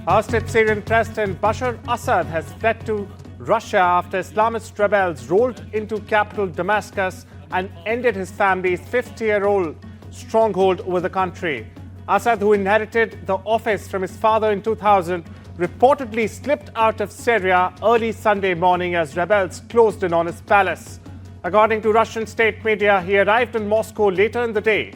Ousted Syrian President Bashar Assad has fled to Russia after Islamist rebels rolled into capital Damascus and ended his family's 50-year-old stronghold over the country. Assad, who inherited the office from his father in 2000, reportedly slipped out of Syria early Sunday morning as rebels closed in on his palace. According to Russian state media, he arrived in Moscow later in the day.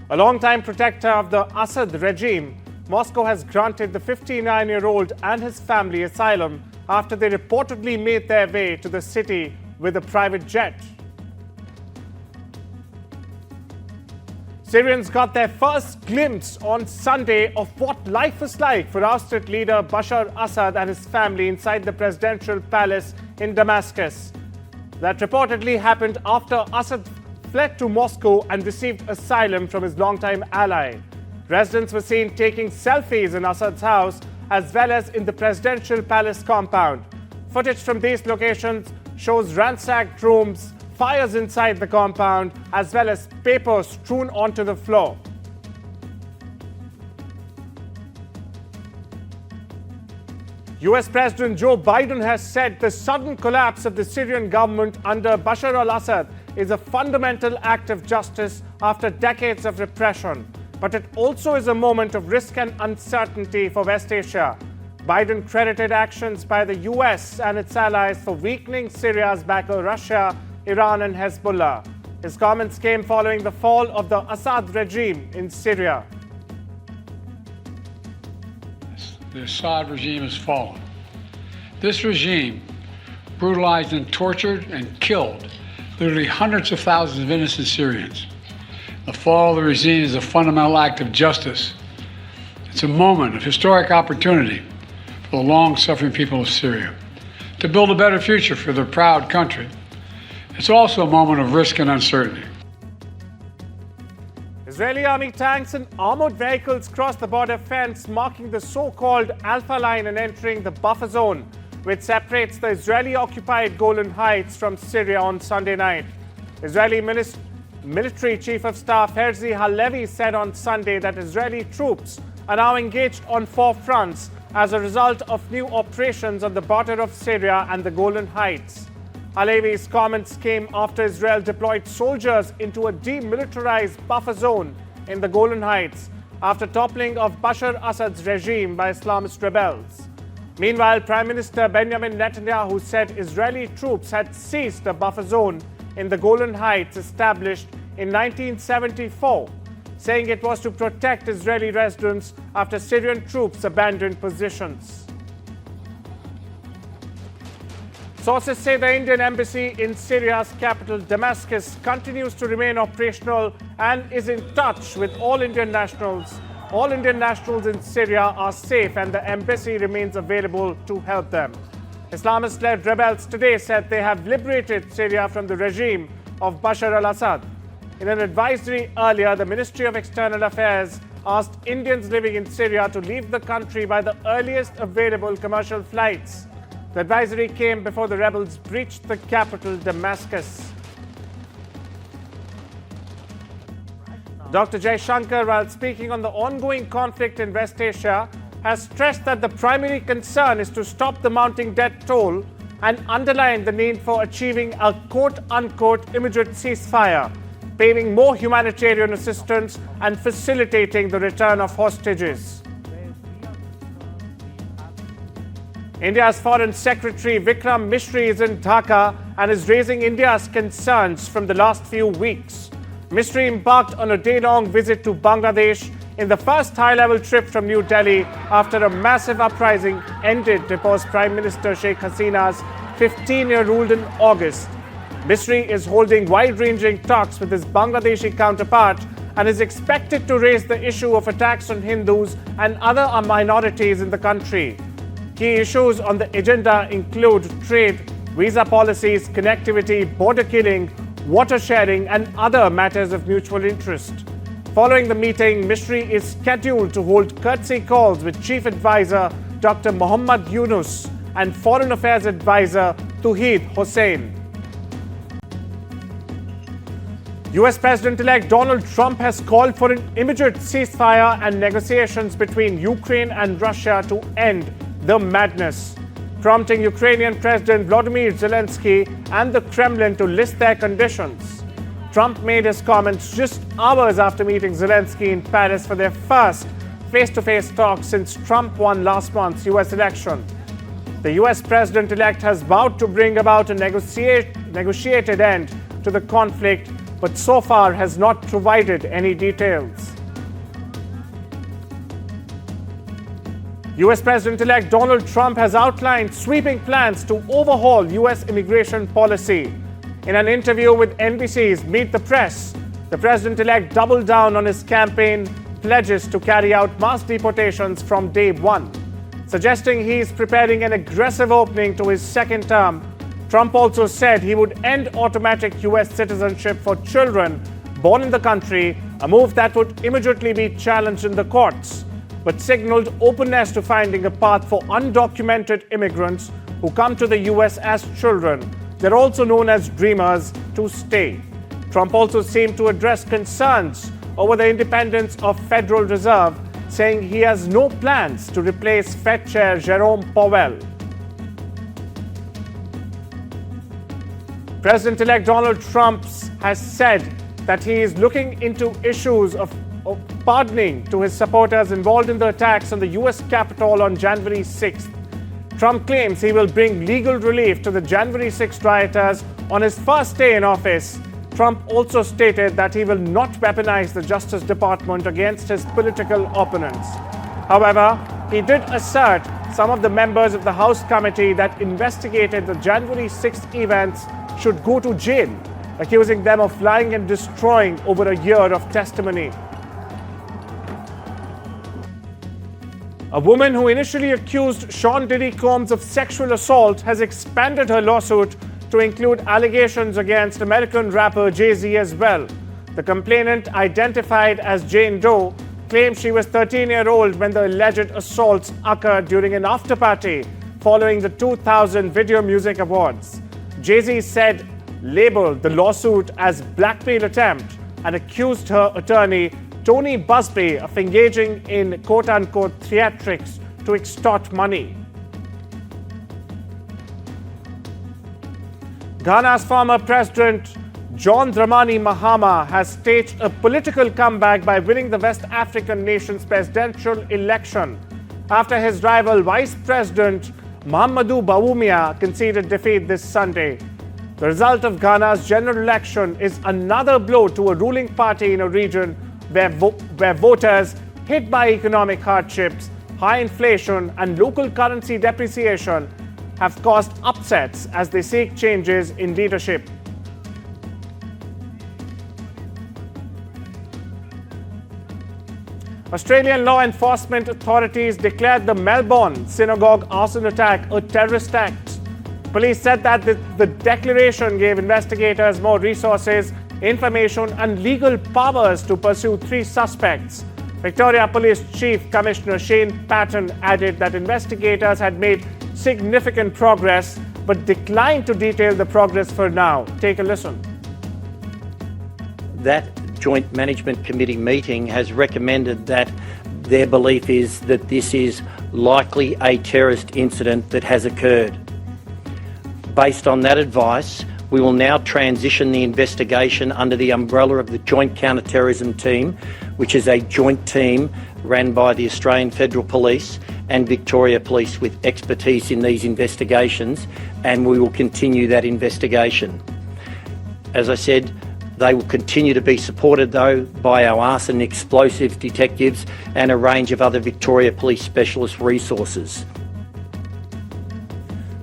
A longtime protector of the Assad regime, Moscow has granted the 59-year-old and his family asylum after they reportedly made their way to the city with a private jet. Syrians got their first glimpse on Sunday of what life is like for ousted leader Bashar Assad and his family inside the presidential palace in Damascus. That reportedly happened after Assad fled to Moscow and received asylum from his longtime ally. Residents were seen taking selfies in Assad's house as well as in the presidential palace compound. Footage from these locations shows ransacked rooms, fires inside the compound, as well as paper strewn onto the floor. US President Joe Biden has said the sudden collapse of the Syrian government under Bashar al-Assad is a fundamental act of justice after decades of repression. But it also is a moment of risk and uncertainty for West Asia. Biden credited actions by the US and its allies for weakening Syria's backer Russia, Iran and Hezbollah. His comments came following the fall of the Assad regime in Syria. The Assad regime has fallen. This regime brutalized and tortured and killed literally hundreds of thousands of innocent Syrians. The fall of the regime is a fundamental act of justice. It's a moment of historic opportunity for the long-suffering people of Syria to build a better future for their proud country. It's also a moment of risk and uncertainty. Israeli army tanks and armored vehicles crossed the border fence, marking the so-called Alpha Line and entering the buffer zone, which separates the Israeli-occupied Golan Heights from Syria on Sunday night. Israeli Military Chief of Staff Herzi Halevi said on Sunday that Israeli troops are now engaged on 4 fronts as a result of new operations on the border of Syria and the Golan Heights. Halevi's comments came after Israel deployed soldiers into a demilitarized buffer zone in the Golan Heights after toppling of Bashar Assad's regime by Islamist rebels. Meanwhile, Prime Minister Benjamin Netanyahu said Israeli troops had seized a buffer zone in the Golan Heights established in 1974, saying it was to protect Israeli residents after Syrian troops abandoned positions. Sources say the Indian embassy in Syria's capital Damascus continues to remain operational and is in touch with all Indian nationals. All Indian nationals in Syria are safe and the embassy remains available to help them. Islamist-led rebels today said they have liberated Syria from the regime of Bashar al-Assad. In an advisory earlier, the Ministry of External Affairs asked Indians living in Syria to leave the country by the earliest available commercial flights. The advisory came before the rebels breached the capital, Damascus. Dr. Jaishankar, while speaking on the ongoing conflict in West Asia, has stressed that the primary concern is to stop the mounting death toll and underlined the need for achieving a quote-unquote immediate ceasefire, paving more humanitarian assistance and facilitating the return of hostages. India's Foreign Secretary Vikram Misri is in Dhaka and is raising India's concerns from the last few weeks. Misri embarked on a day-long visit to Bangladesh in the first high-level trip from New Delhi after a massive uprising ended deposed Prime Minister Sheikh Hasina's 15-year rule in August. Misri is holding wide-ranging talks with his Bangladeshi counterpart and is expected to raise the issue of attacks on Hindus and other minorities in the country. Key issues on the agenda include trade, visa policies, connectivity, border killing, water sharing, and other matters of mutual interest. Following the meeting, Misri is scheduled to hold courtesy calls with Chief Advisor Dr. Muhammad Yunus and Foreign Affairs Advisor Tauheed Hossain. US President-elect Donald Trump has called for an immediate ceasefire and negotiations between Ukraine and Russia to end the madness, prompting Ukrainian President Volodymyr Zelensky and the Kremlin to list their conditions. Trump made his comments just hours after meeting Zelensky in Paris for their first face-to-face talks since Trump won last month's US election. The US President-elect has vowed to bring about a negotiated end to the conflict, but so far has not provided any details. US President-elect Donald Trump has outlined sweeping plans to overhaul US immigration policy. In an interview with NBC's Meet the Press, the President-elect doubled down on his campaign pledges to carry out mass deportations from day one, suggesting he is preparing an aggressive opening to his second term. Trump also said he would end automatic US citizenship for children born in the country, a move that would immediately be challenged in the courts, but signaled openness to finding a path for undocumented immigrants who come to the US as children. They're also known as dreamers, to stay. Trump also seemed to address concerns over the independence of Federal Reserve, saying he has no plans to replace Fed Chair Jerome Powell. President-elect Donald Trump has said that he is looking into issues of pardoning to his supporters involved in the attacks on the US Capitol on January 6th. Trump claims he will bring legal relief to the January 6th rioters on his first day in office. Trump also stated that he will not weaponize the Justice Department against his political opponents. However, he did assert some of the members of the House committee that investigated the January 6th events should go to jail, accusing them of lying and destroying over a year of testimony. A woman who initially accused Sean Diddy Combs of sexual assault has expanded her lawsuit to include allegations against American rapper Jay-Z as well. The complainant, identified as Jane Doe, claimed she was 13-year-old when the alleged assaults occurred during an after-party following the 2000 Video Music Awards. Jay-Z said labeled the lawsuit as blackmail attempt and accused her attorney, Tony Busby, of engaging in quote-unquote theatrics to extort money. Ghana's former president, John Dramani Mahama, has staged a political comeback by winning the West African nation's presidential election after his rival Vice President Mahamadou Bawumia conceded defeat this Sunday. The result of Ghana's general election is another blow to a ruling party in a region where voters, hit by economic hardships, high inflation, and local currency depreciation, have caused upsets as they seek changes in leadership. Australian law enforcement authorities declared the Melbourne synagogue arson attack a terrorist act. Police said that the declaration gave investigators more resources, information, and legal powers to pursue 3 suspects. Victoria Police Chief Commissioner Shane Patton added that investigators had made significant progress, but declined to detail the progress for now. Take a listen. That Joint Management Committee meeting has recommended that their belief is that this is likely a terrorist incident that has occurred. Based on that advice, we will now transition the investigation under the umbrella of the Joint Counter-Terrorism Team, which is a joint team ran by the Australian Federal Police and Victoria Police with expertise in these investigations, and we will continue that investigation. As I said, they will continue to be supported, though, by our arson explosives detectives and a range of other Victoria Police specialist resources.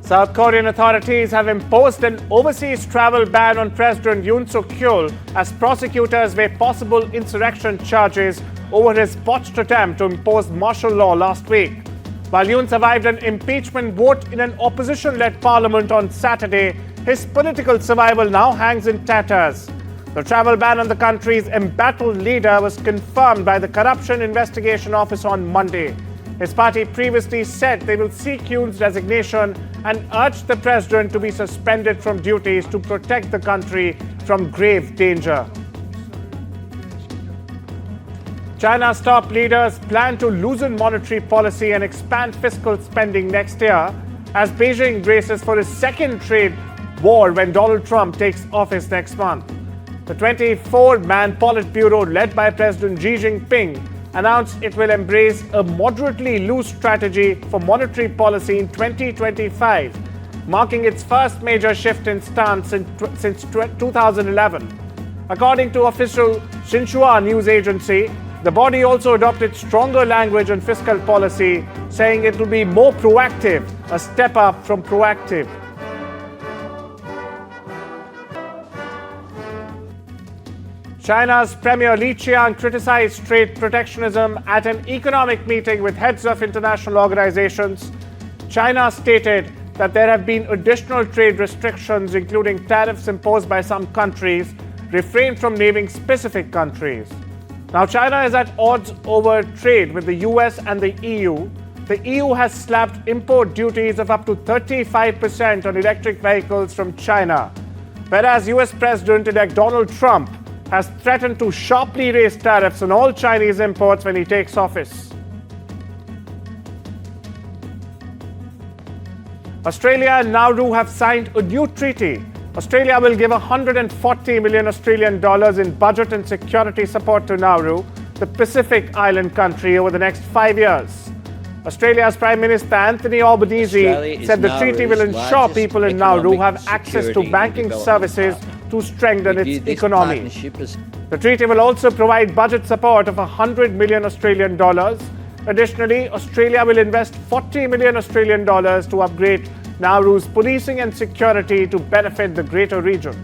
South Korean authorities have imposed an overseas travel ban on President Yoon Suk-yeol as prosecutors weigh possible insurrection charges over his botched attempt to impose martial law last week. While Yoon survived an impeachment vote in an opposition-led parliament on Saturday, his political survival now hangs in tatters. The travel ban on the country's embattled leader was confirmed by the Corruption Investigation Office on Monday. His party previously said they will seek Yoon's resignation and urged the president to be suspended from duties to protect the country from grave danger. China's top leaders plan to loosen monetary policy and expand fiscal spending next year as Beijing braces for a second trade war when Donald Trump takes office next month. The 24-man Politburo led by President Xi Jinping announced it will embrace a moderately loose strategy for monetary policy in 2025, marking its first major shift in stance since 2011. According to official Xinhua news agency, the body also adopted stronger language on fiscal policy, saying it will be more proactive, a step up from proactive. China's Premier Li Qiang criticized trade protectionism at an economic meeting with heads of international organizations. China stated that there have been additional trade restrictions, including tariffs imposed by some countries, refrained from naming specific countries. Now, China is at odds over trade with the US and the EU. The EU has slapped import duties of up to 35% on electric vehicles from China, whereas US President-elect Donald Trump has threatened to sharply raise tariffs on all Chinese imports when he takes office. Australia and Nauru have signed a new treaty. Australia will give $140 million Australian dollars in budget and security support to Nauru, the Pacific island country, over the next 5 years. Australia's Prime Minister Anthony Albanese said the treaty will ensure people in Nauru have access to banking services to strengthen its economy. The treaty will also provide budget support of $100 million Australian dollars. Additionally, Australia will invest $40 million Australian dollars to upgrade Nauru's policing and security to benefit the greater region.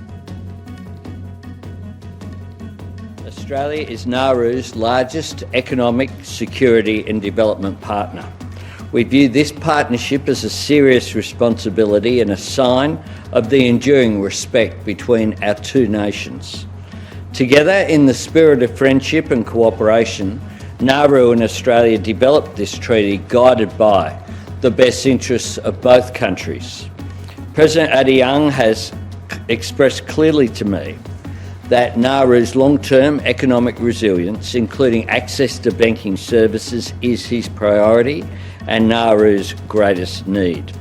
Australia is Nauru's largest economic, security and development partner. We view this partnership as a serious responsibility and a sign of the enduring respect between our two nations. Together, in the spirit of friendship and cooperation, Nauru and Australia developed this treaty guided by the best interests of both countries. President Adiang has expressed clearly to me that Nauru's long-term economic resilience, including access to banking services, is his priority and Nauru's greatest need.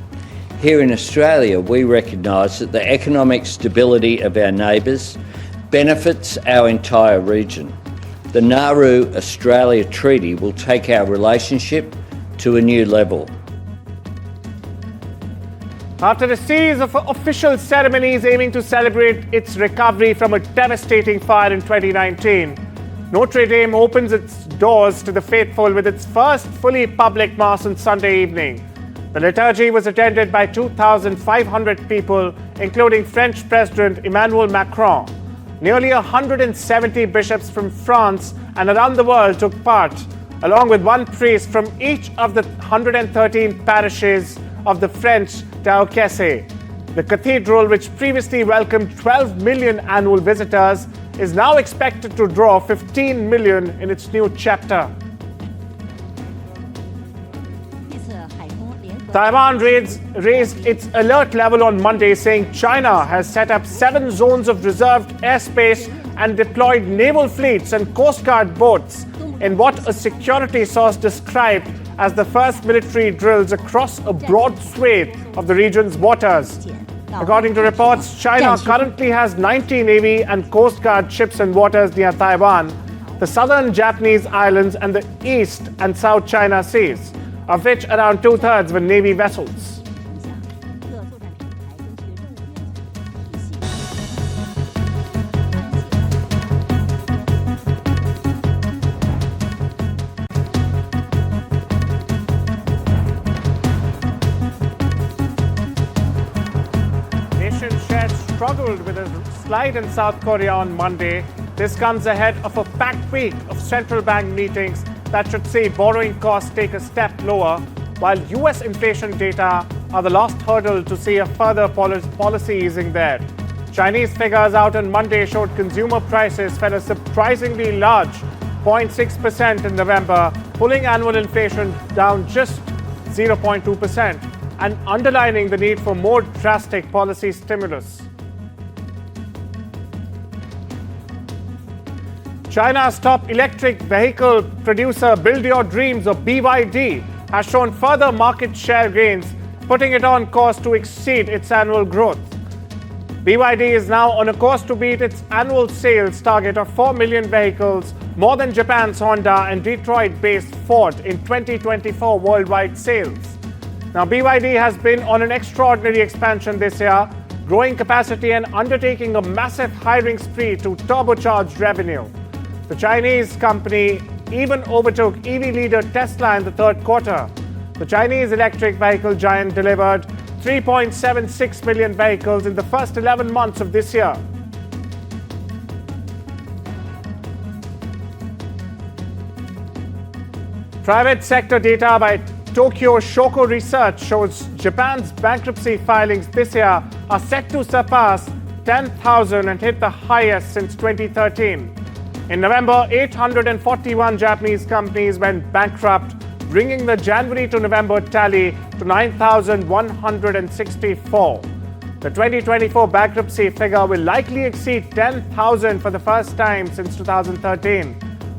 Here in Australia, we recognise that the economic stability of our neighbours benefits our entire region. The Nauru-Australia Treaty will take our relationship to a new level. After a series of official ceremonies aiming to celebrate its recovery from a devastating fire in 2019, Notre Dame opens its doors to the faithful with its first fully public Mass on Sunday evening. The liturgy was attended by 2,500 people, including French President Emmanuel Macron. Nearly 170 bishops from France and around the world took part, along with one priest from each of the 113 parishes of the French Diocese. The cathedral, which previously welcomed 12 million annual visitors, is now expected to draw 15 million in its new chapter. Taiwan raised its alert level on Monday, saying China has set up 7 zones of reserved airspace and deployed naval fleets and Coast Guard boats in what a security source described as the first military drills across a broad swathe of the region's waters. According to reports, China currently has 90 Navy and Coast Guard ships in waters near Taiwan, the southern Japanese islands and the East and South China Seas, of which around 2/3 were Navy vessels. Struggled with a slide in South Korea on Monday. This comes ahead of a packed week of central bank meetings that should see borrowing costs take a step lower, while US inflation data are the last hurdle to see a further policy easing there. Chinese figures out on Monday showed consumer prices fell a surprisingly large 0.6% in November, pulling annual inflation down just 0.2% and underlining the need for more drastic policy China's top electric vehicle producer Build Your Dreams, or BYD, has shown further market share gains, putting it on course to exceed its annual growth. BYD is now on a course to beat its annual sales target of 4 million vehicles, more than Japan's Honda and Detroit-based Ford in 2024 worldwide sales. Now, BYD has been on an extraordinary expansion this year, growing capacity and undertaking a massive hiring spree to turbocharge revenue. The Chinese company even overtook EV leader Tesla in the third quarter. The Chinese electric vehicle giant delivered 3.76 million vehicles in the first 11 months of this year. Private sector data by Tokyo Shoko Research shows Japan's bankruptcy filings this year are set to surpass 10,000 and hit the highest since 2013. In November, 841 Japanese companies went bankrupt, bringing the January to November tally to 9,164. The 2024 bankruptcy figure will likely exceed 10,000 for the first time since 2013,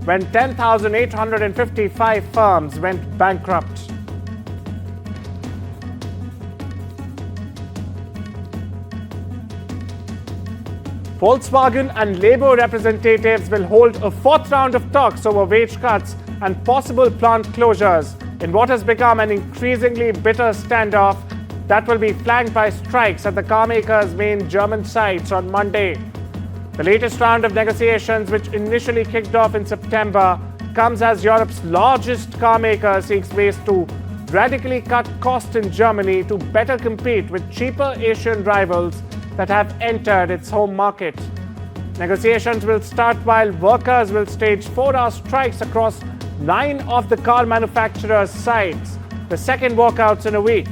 when 10,855 firms went bankrupt. Volkswagen and Labour representatives will hold a fourth round of talks over wage cuts and possible plant closures in what has become an increasingly bitter standoff that will be flanked by strikes at the carmakers' main German sites on Monday. The latest round of negotiations, which initially kicked off in September, comes as Europe's largest carmaker seeks ways to radically cut costs in Germany to better compete with cheaper Asian rivals that have entered its home market. Negotiations will start while workers will stage 4-hour strikes across 9 of the car manufacturers' sites, the second walkouts in a week.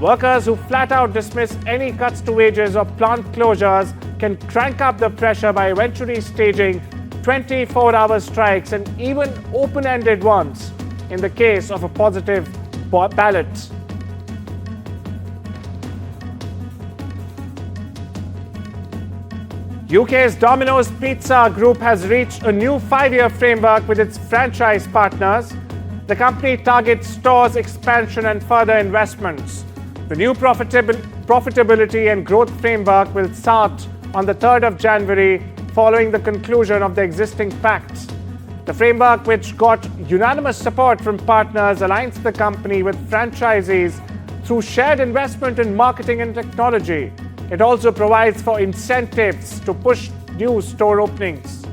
Workers who flat out dismiss any cuts to wages or plant closures can crank up the pressure by eventually staging 24-hour strikes and even open-ended ones in the case of a positive ballot. UK's Domino's Pizza Group has reached a new 5-year framework with its franchise partners. The company targets stores expansion and further investments. The new profitability and growth framework will start on the 3rd of January following the conclusion of the existing pact. The framework, which got unanimous support from partners, aligns the company with franchisees through shared investment in marketing and technology. It also provides for incentives to push new store openings.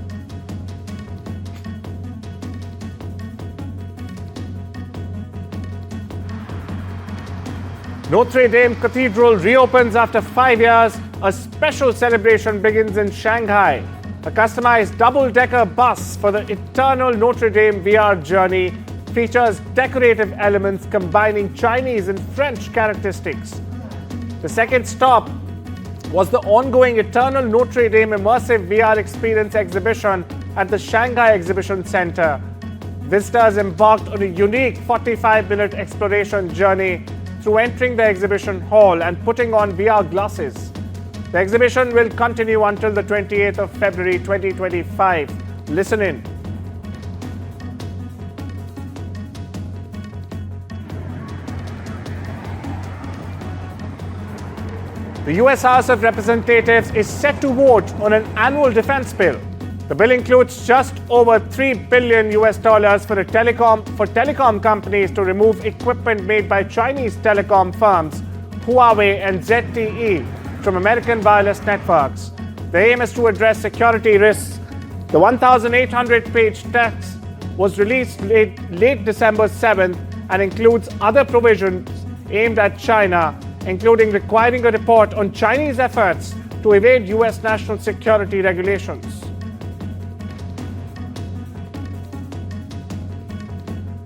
Notre Dame Cathedral reopens after 5 years. A special celebration begins in Shanghai. A customized double-decker bus for the Eternal Notre Dame VR journey features decorative elements combining Chinese and French characteristics. The second stop was the ongoing Eternal Notre Dame Immersive VR Experience exhibition at the Shanghai Exhibition Center. Visitors embarked on a unique 45-minute exploration journey through entering the exhibition hall and putting on VR glasses. The exhibition will continue until the 28th of February 2025. Listen in. The US House of Representatives is set to vote on an annual defense bill. The bill includes just over $3 billion for telecom companies to remove equipment made by Chinese telecom firms Huawei and ZTE from American wireless networks. The aim is to address security risks. The 1,800-page text was released late December 7th and includes other provisions aimed at China, including requiring a report on Chinese efforts to evade US national security regulations.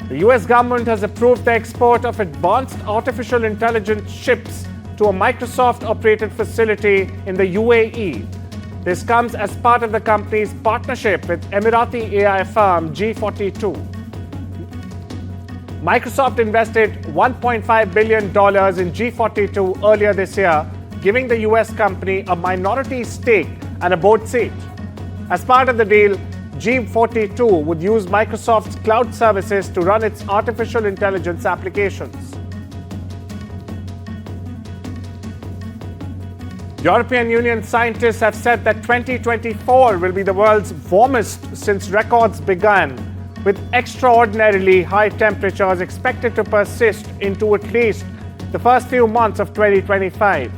The US government has approved the export of advanced artificial intelligence chips to a Microsoft-operated facility in the UAE. This comes as part of the company's partnership with Emirati AI firm G42. Microsoft invested $1.5 billion in G42 earlier this year, giving the US company a minority stake and a board seat. As part of the deal, G42 would use Microsoft's cloud services to run its artificial intelligence applications. European Union scientists have said that 2024 will be the world's warmest since records began, with extraordinarily high temperatures expected to persist into at least the first few months of 2025.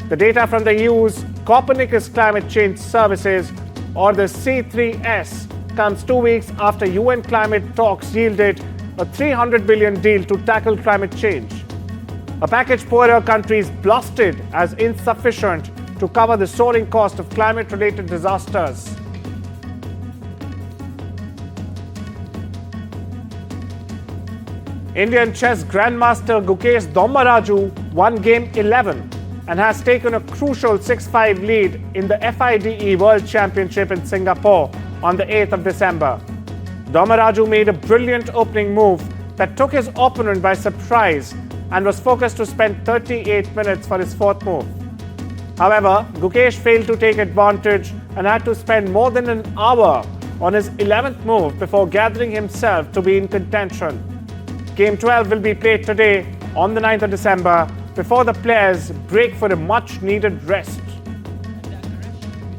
The data from the EU's Copernicus Climate Change Services, or the C3S, comes 2 weeks after UN climate talks yielded a $300 billion deal to tackle climate change. A package poorer countries blasted as insufficient to cover the soaring cost of climate-related disasters. Indian chess grandmaster Gukesh Dommaraju won Game 11 and has taken a crucial 6-5 lead in the FIDE World Championship in Singapore on the 8th of December. Dommaraju made a brilliant opening move that took his opponent by surprise and was focused to spend 38 minutes for his fourth move. However, Gukesh failed to take advantage and had to spend more than an hour on his 11th move before gathering himself to be in contention. Game 12 will be played today on the 9th of December before the players break for a much-needed rest.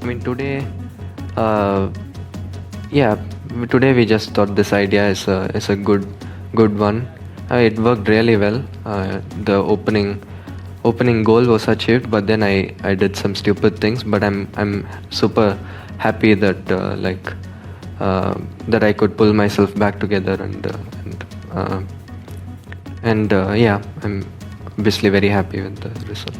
I mean, today we just thought this idea is a good one. It worked really well. The opening goal was achieved, but then I did some stupid things. But I'm super happy that that I could pull myself back together and I'm obviously very happy with the result.